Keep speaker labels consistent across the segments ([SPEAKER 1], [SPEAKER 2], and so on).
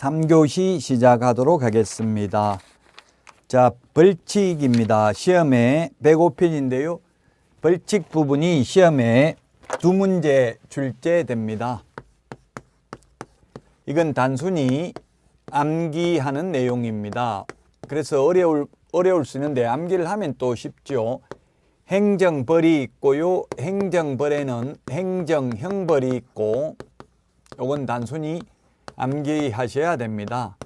[SPEAKER 1] 3교시 시작하도록 하겠습니다. 자, 벌칙입니다. 시험에 105편인데요. 벌칙 부분이 시험에 2문제 출제됩니다. 이건 단순히 암기하는 내용입니다. 그래서 어려울 수 있는데 암기를 하면 또 쉽죠. 행정벌이 있고요. 행정벌에는 행정형벌이 있고, 이건 단순히 암기하셔야 됩니다.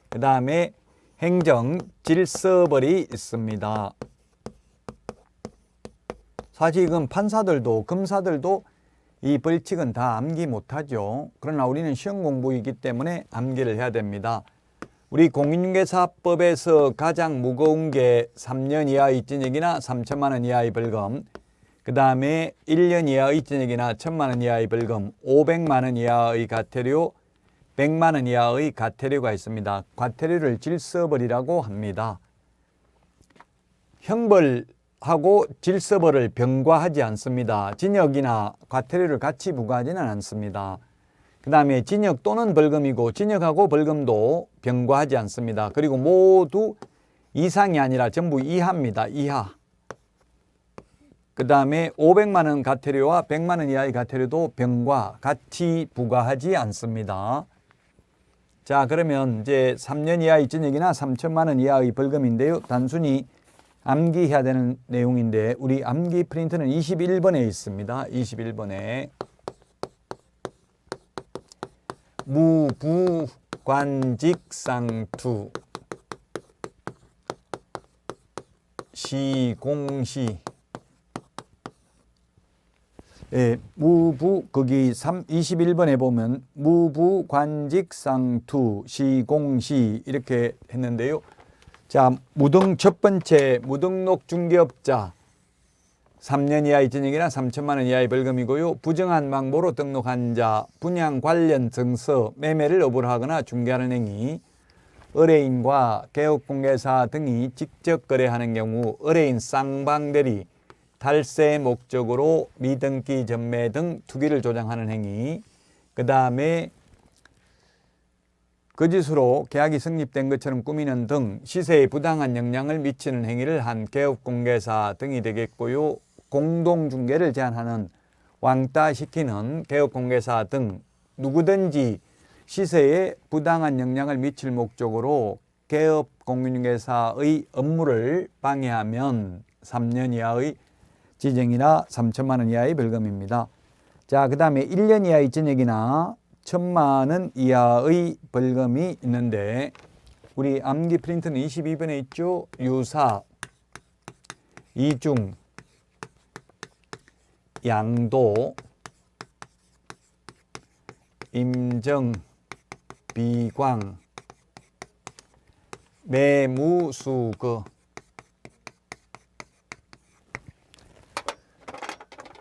[SPEAKER 1] 그 다음에 행정질서벌이 있습니다. 사실 이건 판사들도 검사들도 이 벌칙은 다 암기 못하죠. 그러나 우리는 시험 공부이기 때문에 암기를 해야 됩니다. 우리 공인중개사법에서 가장 무거운 게 3년 이하의 입증액이나 3천만 원 이하의 벌금, 그 다음에 1년 이하의 입증액이나 1,000만 원 이하의 벌금, 500만 원 이하의 과태료, 100만 원 이하의 과태료가 있습니다. 과태료를 질서벌이라고 합니다. 형벌하고 질서벌을 병과하지 않습니다. 징역이나 과태료를 같이 부과하지는 않습니다. 그 다음에 징역 또는 벌금이고, 징역하고 벌금도 병과하지 않습니다. 그리고 모두 이상이 아니라 전부 이하입니다. 이하. 그 다음에 500만 원 과태료와 100만 원 이하의 과태료도 병과 같이 부과하지 않습니다. 자, 그러면 이제 3년 이하의 징역이나 3천만 원 이하의 벌금인데요. 단순히 암기해야 되는 내용인데, 우리 암기 프린트는 21번에 있습니다. 21번에. 무부관직상투 시공시. 예, 거기 21번에 보면 무부관직상투 시공시 이렇게 했는데요. 자, 첫 번째 무등록 중개업자 3년 이하의 징역이나 3천만 원 이하의 벌금이고요. 부정한 방법으로 등록한 자, 분양 관련 증서, 매매를 업으로 하거나 중개하는 행위, 의뢰인과 개업공개사 등이 직접 거래하는 경우 의뢰인 쌍방대리, 탈세 목적으로 미등기 전매 등 투기를 조장하는 행위, 그 다음에 거짓으로 계약이 성립된 것처럼 꾸미는 등 시세에 부당한 영향을 미치는 행위를 한 개업공개사 등이 되겠고요. 공동중개를 제한하는, 왕따시키는 개업공개사 등 누구든지 시세에 부당한 영향을 미칠 목적으로 개업공인중개사의 업무를 방해하면 3년 이하의 징역이나 3천만 원 이하의 벌금입니다. 자, 그 다음에 1년 이하의 징역이나 1,000만 원 이하의 벌금이 있는데, 우리 암기 프린트는 22번에 있죠. 유사, 이중, 양도, 임정, 비광, 매무수거.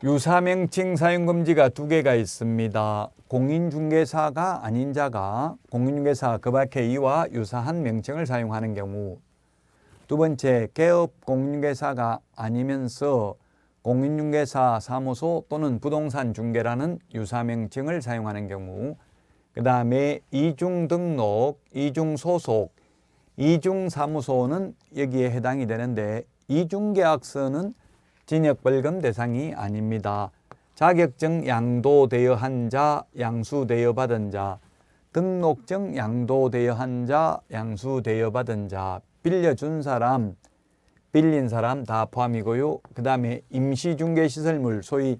[SPEAKER 1] 유사명칭 사용금지가 2개가 있습니다. 공인중개사가 아닌 자가 공인중개사 그 밖의 이와 유사한 명칭을 사용하는 경우, 두 번째, 개업공인중개사가 아니면서 공인중개사 사무소 또는 부동산 중개라는 유사명칭을 사용하는 경우, 그 다음에 이중등록, 이중소속, 이중사무소는 여기에 해당이 되는데, 이중계약서는 징역벌금 대상이 아닙니다. 자격증 양도되어 한 자, 양수되어 받은 자, 등록증 양도되어 한 자, 양수되어 받은 자, 빌려준 사람, 빌린 사람 다 포함이고요. 그 다음에 임시중개시설물, 소위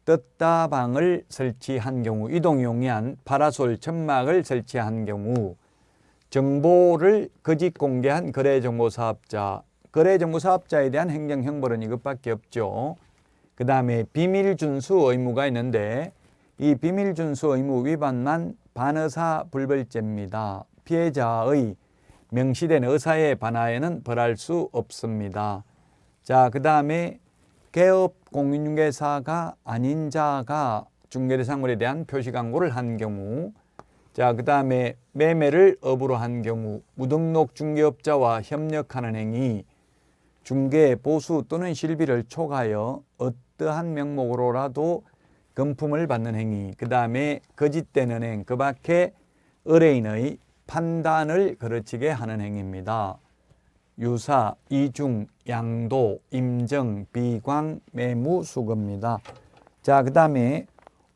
[SPEAKER 1] 떴다방을 설치한 경우, 이동이 용이한 파라솔 천막을 설치한 경우, 정보를 거짓 공개한 거래정보사업자, 거래정보사업자에 대한 행정형벌은 이것밖에 없죠. 그 다음에 비밀준수 의무가 있는데, 이 비밀준수 의무 위반만 반의사불벌죄입니다. 피해자의 명시된 의사에 반하여는 벌할 수 없습니다. 자, 그 다음에 개업공인중개사가 아닌 자가 중개대상물에 대한 표시광고를 한 경우, 자, 그 다음에 매매를 업으로 한 경우, 무등록 중개업자와 협력하는 행위, 중개, 보수 또는 실비를 촉하여 어떠한 명목으로라도 금품을 받는 행위, 그 다음에 거짓된 은행, 그 밖에 의뢰인의 판단을 거르치게 하는 행위입니다. 유사, 이중, 양도, 임정, 비광, 매무, 수거입니다. 자, 그 다음에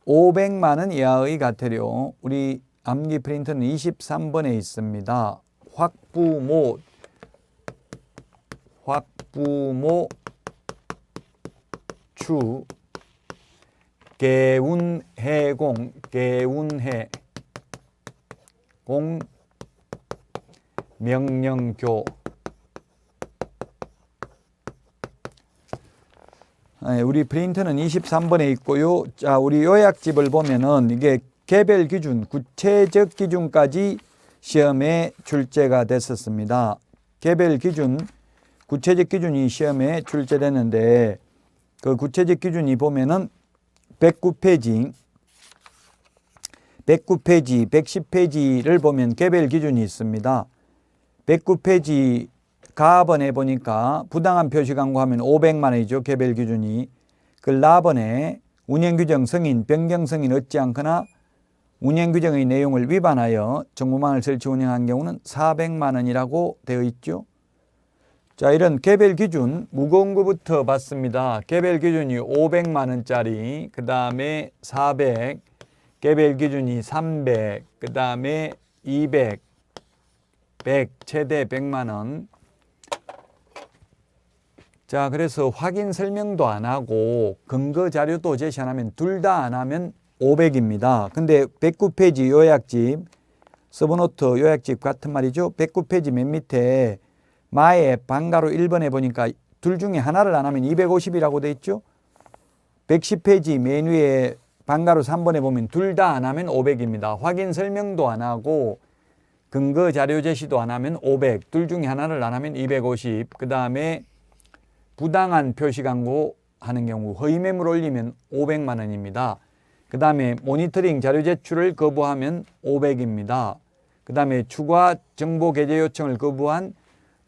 [SPEAKER 1] 500만 원 이하의 과태료. 우리 암기 프린터는 23번에 있습니다. 확부모, 추, 개운해공, 개운해, 공, 명령교. 우리 프린터는 23번에 있고요. 자, 우리 요약집을 보면은 이게 개별 기준, 구체적 기준까지 시험에 출제가 됐었습니다. 개별 기준, 구체적 기준이 시험에 출제됐는데 그 구체적 기준이 보면은 109페이지, 110페이지를 보면 개별 기준이 있습니다. 109페이지 가번에 보니까 부당한 표시 광고하면 500만 원이죠. 개별 기준이. 그 라번에 운영규정 승인, 변경 승인 얻지 않거나 운영규정의 내용을 위반하여 정보망을 설치 운영한 경우는 400만 원이라고 되어 있죠. 자, 이런 개별 기준 무거운 거부터 봤습니다. 개별 기준이 500만 원짜리, 그 다음에 400, 개별 기준이 300, 그 다음에 200, 100, 최대 100만 원. 자, 그래서 확인 설명도 안 하고 근거 자료도 제시 안 하면 둘 다 안 하면 500입니다. 근데 109페이지 요약집, 서브노트 요약집 같은 말이죠. 109페이지 맨 밑에 마에 방가로 1번에 보니까 둘 중에 하나를 안 하면 250이라고 돼 있죠. 110페이지 맨 위에 방가로 3번에 보면 둘 다 안 하면 500입니다. 확인 설명도 안 하고 근거 자료 제시도 안 하면 500, 둘 중에 하나를 안 하면 250, 그 다음에 부당한 표시 광고 하는 경우 허위 매물 올리면 500만 원입니다. 그 다음에 모니터링 자료 제출을 거부하면 500입니다. 그 다음에 추가 정보 게재 요청을 거부한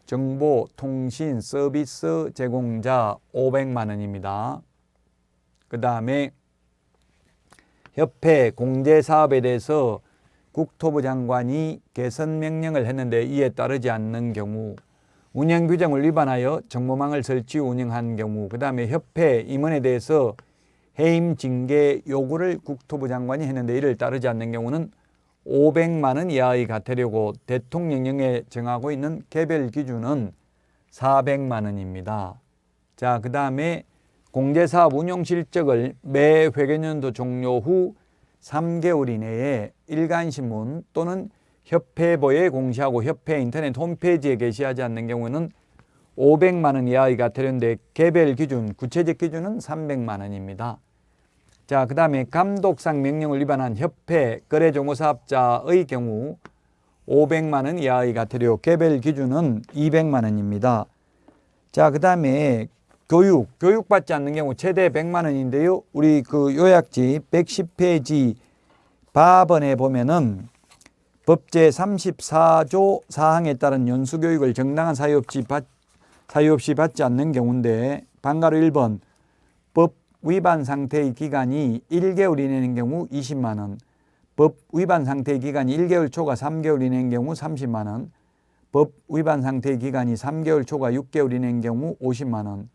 [SPEAKER 1] 정보 통신 서비스 제공자 500만 원입니다. 그 다음에 협회 공제 사업에 대해서 국토부 장관이 개선 명령을 했는데 이에 따르지 않는 경우, 운영 규정을 위반하여 정보망을 설치 운영한 경우, 그 다음에 협회 임원에 대해서 해임 징계 요구를 국토부 장관이 했는데 이를 따르지 않는 경우는 500만 원 이하의 과태료고 대통령령에 정하고 있는 개별 기준은 400만 원입니다. 자, 그 다음에 공제사업 운용 실적을 매 회계연도 종료 후 3개월 이내에 일간신문 또는 협회보에 공시하고 협회 인터넷 홈페이지에 게시하지 않는 경우는 500만 원 이하의 과태료인데 개별 기준, 구체적 기준은 300만 원입니다. 자, 그 다음에 감독상 명령을 위반한 협회 거래정보사업자의 경우 500만 원 이하의 과태료, 개별 기준은 200만 원입니다. 자, 그 다음에 교육받지 않는 경우 최대 100만 원인데요. 우리 그 요약집 110페이지 바번에 보면은 법제 34조 사항에 따른 연수교육을 정당한 사유 없이 받지 않는 경우인데 방가로 1번 법 위반 상태의 기간이 1개월 이내인 경우 20만 원, 법 위반 상태의 기간이 1개월 초과 3개월 이내인 경우 30만 원, 법 위반 상태의 기간이 3개월 초과 6개월 이내인 경우 50만 원,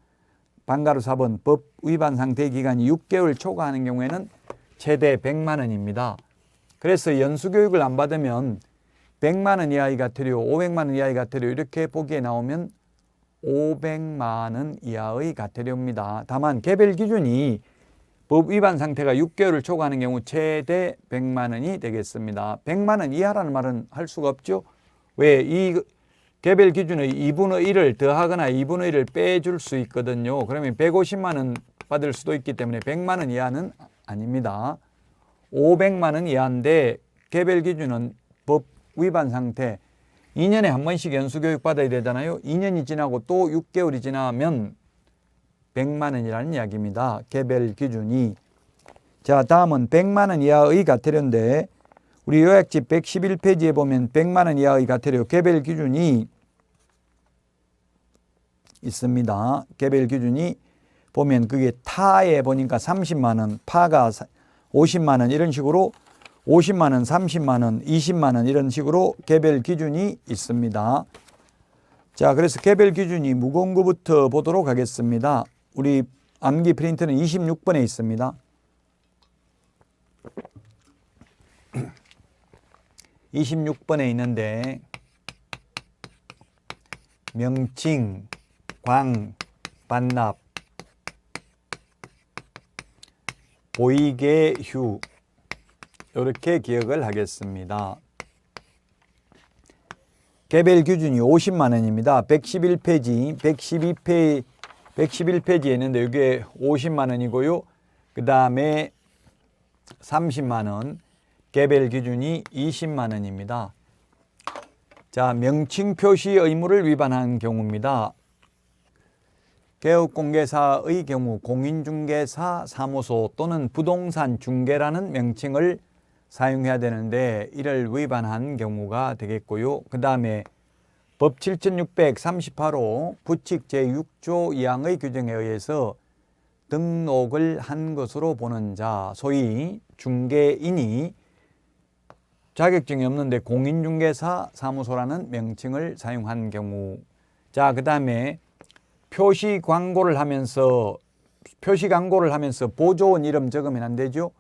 [SPEAKER 1] 방가로 4번 법 위반 상태의 기간이 6개월 초과하는 경우에는 최대 100만 원입니다. 그래서 연수교육을 안 받으면 100만 원 이하의 과태료, 500만 원 이하의 과태료 이렇게 보기에 나오면 500만 원 이하의 과태료입니다. 다만 개별 기준이 법 위반 상태가 6개월을 초과하는 경우 최대 100만 원이 되겠습니다. 100만 원 이하라는 말은 할 수가 없죠. 왜? 이 개별 기준의 2분의 1을 더하거나 2분의 1을 빼줄 수 있거든요. 그러면 150만 원 받을 수도 있기 때문에 100만 원 이하는 아닙니다. 500만 원 이하인데 개별 기준은 법 위반 상태 2년에 한 번씩 연수교육 받아야 되잖아요. 2년이 지나고 또 6개월이 지나면 100만 원이라는 이야기입니다. 개별 기준이. 자, 다음은 100만 원 이하의 과태료인데 우리 요약집 111페이지에 보면 100만 원 이하의 과태료 개별 기준이 있습니다. 개별 기준이 보면 그게 타에 보니까 30만 원, 파가 50만 원 이런 식으로 50만 원, 30만 원, 20만 원 이런 식으로 개별 기준이 있습니다. 자, 그래서 개별 기준이 무거운 거부터 보도록 하겠습니다. 우리 암기 프린트는 26번에 있습니다. 26번에 있는데 명칭, 광, 반납, 보이게, 휴 이렇게 기억을 하겠습니다. 개별 기준이 50만 원입니다. 111페이지, 111페이지에 있는데 이게 50만 원이고요. 그 다음에 30만 원, 개별 기준이 20만 원입니다. 자, 명칭 표시 의무를 위반한 경우입니다. 개업공개사의 경우 공인중개사 사무소 또는 부동산 중개라는 명칭을 사용해야 되는데 이를 위반한 경우가 되겠고요. 그 다음에 법 7638호 부칙 제6조 2항의 규정에 의해서 등록을 한 것으로 보는 자, 소위 중개인이 자격증이 없는데 공인중개사 사무소라는 명칭을 사용한 경우. 자, 그 다음에 표시 광고를 하면서 보조원 이름 적으면 안 되죠.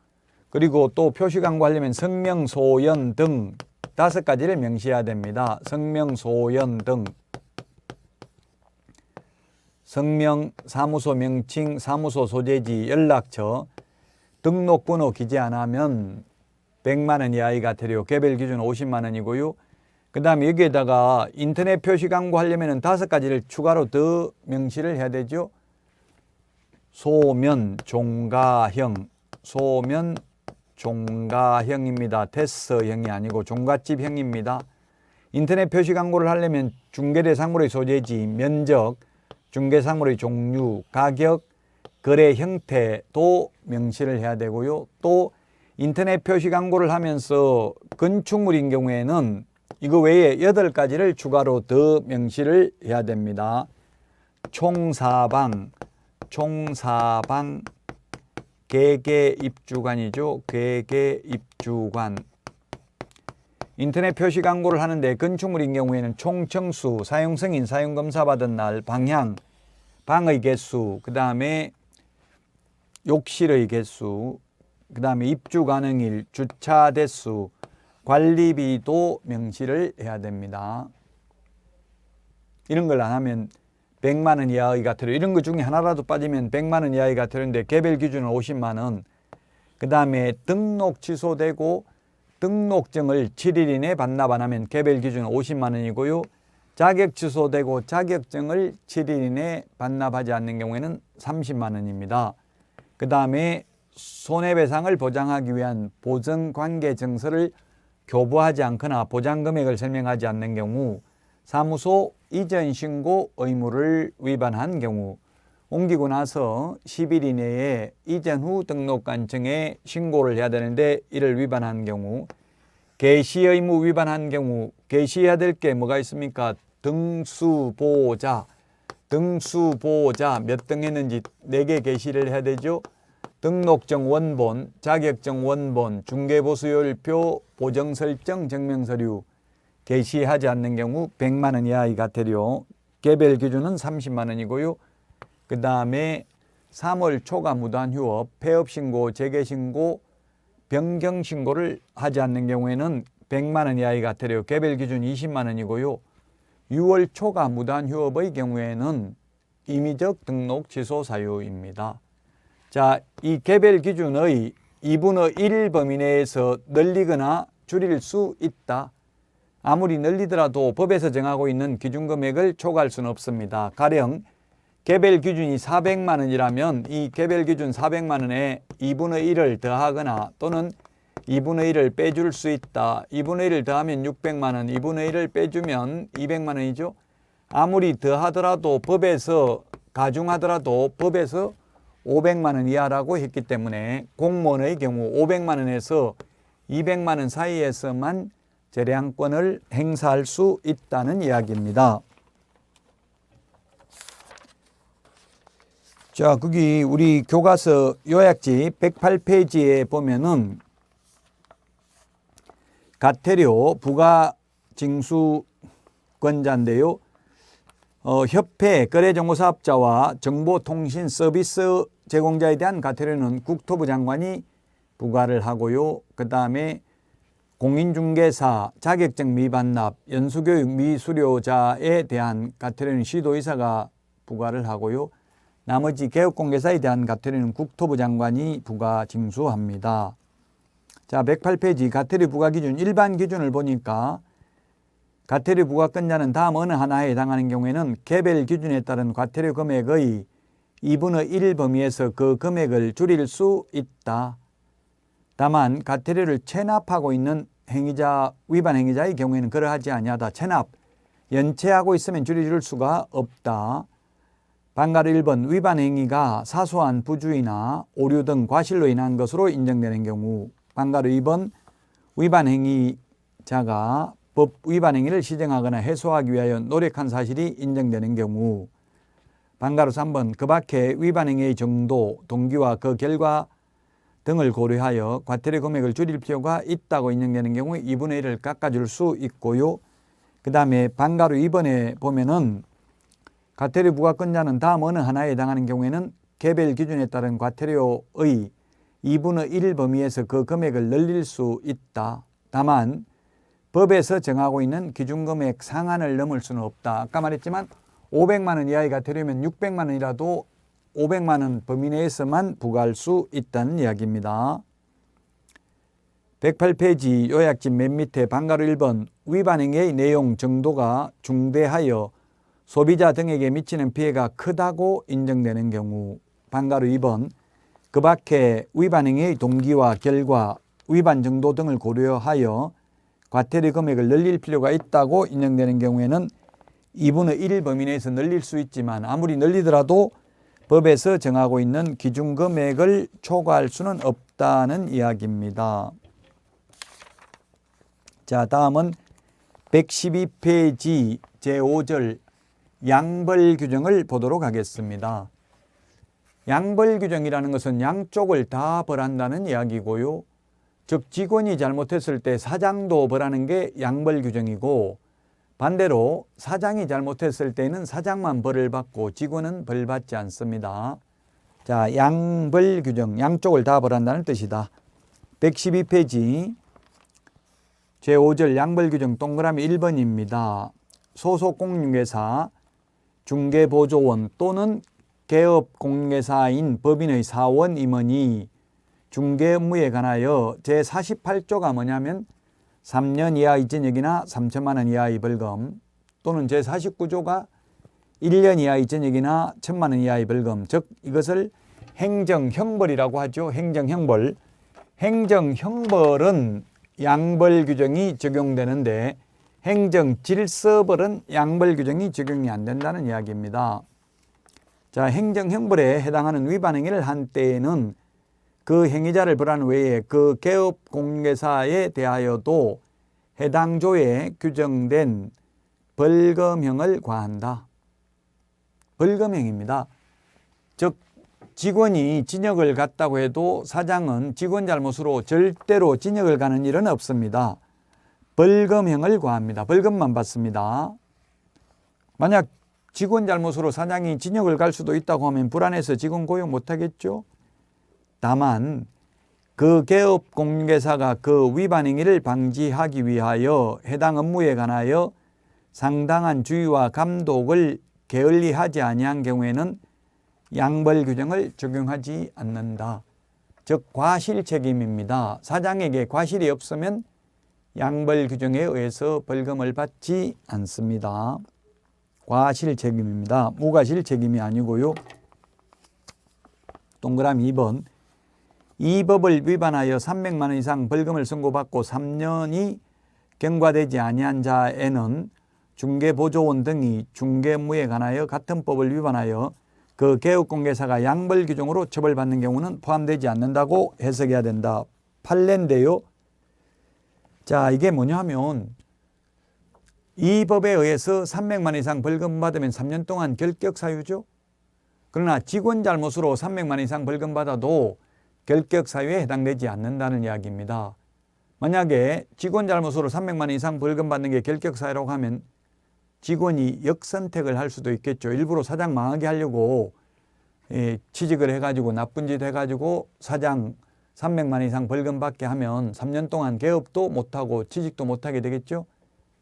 [SPEAKER 1] 그리고 또 표시 광고하려면 성명, 소연 등 5가지를 명시해야 됩니다. 성명, 소연 등. 성명, 사무소 명칭, 사무소 소재지, 연락처, 등록번호 기재 안 하면 100만 원 이하의 과태료, 개별 기준 50만 원이고요. 그 다음에 여기에다가 인터넷 표시 광고 하려면 5가지를 추가로 더 명시를 해야 되죠. 소면, 종가형, 소면, 종가형입니다. 테스형이 아니고 종갓집형입니다. 인터넷 표시 광고를 하려면 중개대상물의 소재지, 면적, 중개상물의 종류, 가격, 거래 형태도 명시를 해야 되고요. 또 인터넷 표시 광고를 하면서 건축물인 경우에는 이거 외에 8가지를 추가로 더 명시를 해야 됩니다. 총사방, 개개입주관이죠. 개개입주관. 인터넷 표시 광고를 하는데 건축물인 경우에는 총청수, 사용승인, 사용검사 받은 날, 방향, 방의 개수, 그 다음에 욕실의 개수, 그 다음에 입주 가능일, 주차 대수, 관리비도 명시를 해야 됩니다. 이런 걸 안 하면 100만 원 이하의 과태료, 이런 것 중에 하나라도 빠지면 100만 원 이하의 과태료인데 개별 기준은 50만 원. 그 다음에 등록 취소되고 등록증을 7일 이내 반납 안 하면 개별 기준은 50만 원이고요. 자격 취소되고 자격증을 7일 이내 반납하지 않는 경우에는 30만 원입니다. 그 다음에 손해배상을 보장하기 위한 보증관계증서를 교부하지 않거나 보장금액을 설명하지 않는 경우, 사무소 이전 신고 의무를 위반한 경우, 옮기고 나서 10일 이내에 이전 후 등록관청에 신고를 해야 되는데 이를 위반한 경우, 개시 의무 위반한 경우, 개시해야 될 게 뭐가 있습니까? 등수보호자 몇 등 했는지 4개 개시를 해야 되죠. 등록증 원본, 자격증 원본, 중개보수율표, 보정설정 증명서류 개시하지 않는 경우 100만 원 이하의 과태료, 개별 기준은 30만 원이고요. 그 다음에 3월 초과 무단 휴업, 폐업 신고, 재개 신고, 변경 신고를 하지 않는 경우에는 100만 원 이하의 과태료, 개별 기준 20만 원이고요. 6월 초과 무단 휴업의 경우에는 임의적 등록 취소 사유입니다. 자, 이 개별 기준의 2분의 1 범위 내에서 늘리거나 줄일 수 있다. 아무리 늘리더라도 법에서 정하고 있는 기준금액을 초과할 수는 없습니다. 가령 개별 기준이 400만 원이라면 이 개별 기준 400만 원에 2분의 1을 더하거나 또는 2분의 1을 빼줄 수 있다. 2분의 1을 더하면 600만 원, 2분의 1을 빼주면 200만 원이죠. 아무리 더하더라도 법에서, 가중하더라도 법에서 500만 원 이하라고 했기 때문에 공무원의 경우 500만 원에서 200만 원 사이에서만 재량권을 행사할 수 있다는 이야기입니다. 자, 거기 우리 교과서 요약지 108페이지에 보면은 과태료 부가징수권자인데요. 협회 거래정보사업자와 정보통신 서비스 제공자에 대한 과태료는 국토부 장관이 부과를 하고요. 그 다음에 공인중개사, 자격증 미반납, 연수교육 미수료자에 대한 과태료는 시도의사가 부과를 하고요. 나머지 개업공개사에 대한 과태료는 국토부 장관이 부과 징수합니다. 자, 108페이지 과태료 부과 기준 일반 기준을 보니까 과태료 부과권자는 다음 어느 하나에 해당하는 경우에는 개별 기준에 따른 과태료 금액의 2분의 1 범위에서 그 금액을 줄일 수 있다. 다만 과태료를 체납하고 있는 행위자, 위반 행위자의 경우에는 그러하지 아니하다. 체납, 연체하고 있으면 줄일 수가 없다. 방가로 1번 위반 행위가 사소한 부주의나 오류 등 과실로 인한 것으로 인정되는 경우. 방가로 2번 위반 행위자가 법 위반 행위를 시정하거나 해소하기 위하여 노력한 사실이 인정되는 경우. 방가로 3번 그 밖에 위반 행위의 정도, 동기와 그 결과 등을 고려하여 과태료 금액을 줄일 필요가 있다고 인정되는 경우에 2분의 1을 깎아줄 수 있고요. 그 다음에 방가로 2번에 보면은 과태료 부과권자는 다음 어느 하나에 해당하는 경우에는 개별 기준에 따른 과태료의 2분의 1 범위에서 그 금액을 늘릴 수 있다. 다만 법에서 정하고 있는 기준금액 상한을 넘을 수는 없다. 아까 말했지만 500만 원 이하의 과태료면 600만 원이라도 500만 원 범위 내에서만 부과할 수 있다는 이야기입니다. 108페이지 요약집 맨 밑에 방가로 1번 위반 행위의 내용 정도가 중대하여 소비자 등에게 미치는 피해가 크다고 인정되는 경우. 방가로 2번 그 밖에 위반 행위의 동기와 결과, 위반 정도 등을 고려하여 과태료 금액을 늘릴 필요가 있다고 인정되는 경우에는 2분의 1 범위 내에서 늘릴 수 있지만 아무리 늘리더라도 법에서 정하고 있는 기준 금액을 초과할 수는 없다는 이야기입니다. 자, 다음은 112페이지 제5절 양벌 규정을 보도록 하겠습니다. 양벌 규정이라는 것은 양쪽을 다 벌한다는 이야기고요. 즉 직원이 잘못했을 때 사장도 벌하는 게 양벌 규정이고 반대로 사장이 잘못했을 때는 사장만 벌을 받고 직원은 벌 받지 않습니다. 자, 양벌 규정, 양쪽을 다 벌한다는 뜻이다. 112페이지 제5절 양벌 규정 동그라미 1번입니다. 소속 공인중개사, 중개보조원 또는 개업공개사인 법인의 사원 임원이 중개 업무에 관하여 제48조가 뭐냐면 3년 이하 이전역이나 3천만 원 이하의 벌금 또는 제49조가 1년 이하 이전역이나 1,000만 원 이하의 벌금, 즉 이것을 행정형벌이라고 하죠. 행정형벌. 행정형벌은 양벌 규정이 적용되는데 행정질서벌은 양벌 규정이 적용이 안 된다는 이야기입니다. 자, 행정형벌에 해당하는 위반 행위를 한 때에는 그 행위자를 벌하는 외에 그 개업공개사에 대하여도 해당 조에 규정된 벌금형을 과한다. 벌금형입니다. 즉 직원이 징역을 갔다고 해도 사장은 직원 잘못으로 절대로 징역을 가는 일은 없습니다. 벌금형을 과합니다. 벌금만 받습니다. 만약 직원 잘못으로 사장이 징역을 갈 수도 있다고 하면 불안해서 직원 고용 못하겠죠. 다만 그 개업공개사가 그 위반 행위를 방지하기 위하여 해당 업무에 관하여 상당한 주의와 감독을 게을리하지 아니한 경우에는 양벌 규정을 적용하지 않는다. 즉 과실 책임입니다. 사장에게 과실이 없으면 양벌 규정에 의해서 벌금을 받지 않습니다. 과실 책임입니다. 무과실 책임이 아니고요. 동그라미 2번 이 법을 위반하여 300만 원 이상 벌금을 선고받고 3년이 경과되지 아니한 자에는 중개보조원 등이 중개 업무에 관하여 같은 법을 위반하여 그 개업공개사가 양벌 규정으로 처벌받는 경우는 포함되지 않는다고 해석해야 된다. 판례인데요. 자, 이게 뭐냐면 이 법에 의해서 300만 원 이상 벌금 받으면 3년 동안 결격 사유죠. 그러나 직원 잘못으로 300만 원 이상 벌금 받아도 결격 사유에 해당되지 않는다는 이야기입니다. 만약에 직원 잘못으로 300만 원 이상 벌금 받는 게 결격사유라고 하면 직원이 역선택을 할 수도 있겠죠. 일부러 사장 망하게 하려고 취직을 해가지고 나쁜 짓 해가지고 사장 300만 원 이상 벌금 받게 하면 3년 동안 개업도 못하고 취직도 못하게 되겠죠.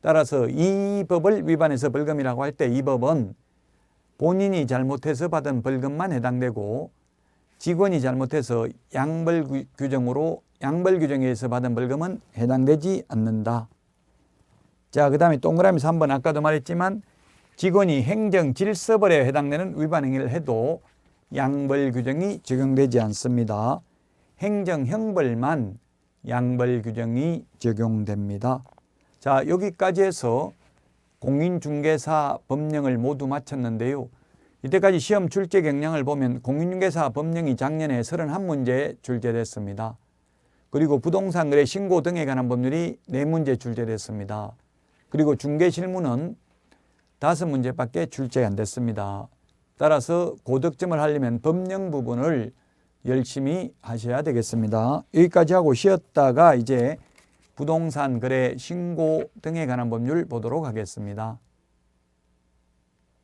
[SPEAKER 1] 따라서 이 법을 위반해서 벌금이라고 할 때 이 법은 본인이 잘못해서 받은 벌금만 해당되고 직원이 잘못해서 양벌 규정으로 양벌 규정에 의해서 받은 벌금은 해당되지 않는다. 자, 그 다음에 동그라미 3번 아까도 말했지만 직원이 행정 질서벌에 해당되는 위반 행위를 해도 양벌 규정이 적용되지 않습니다. 행정 형벌만 양벌 규정이 적용됩니다. 자, 여기까지 해서 공인중개사 법령을 모두 마쳤는데요. 이때까지 시험 출제 경향을 보면 공인중개사 법령이 작년에 31문제 출제됐습니다. 그리고 부동산 거래 신고 등에 관한 법률이 4문제 출제됐습니다. 그리고 중개실무는 5문제밖에 출제가 안 됐습니다. 따라서 고득점을 하려면 법령 부분을 열심히 하셔야 되겠습니다. 여기까지 하고 쉬었다가 이제 부동산 거래 신고 등에 관한 법률 보도록 하겠습니다.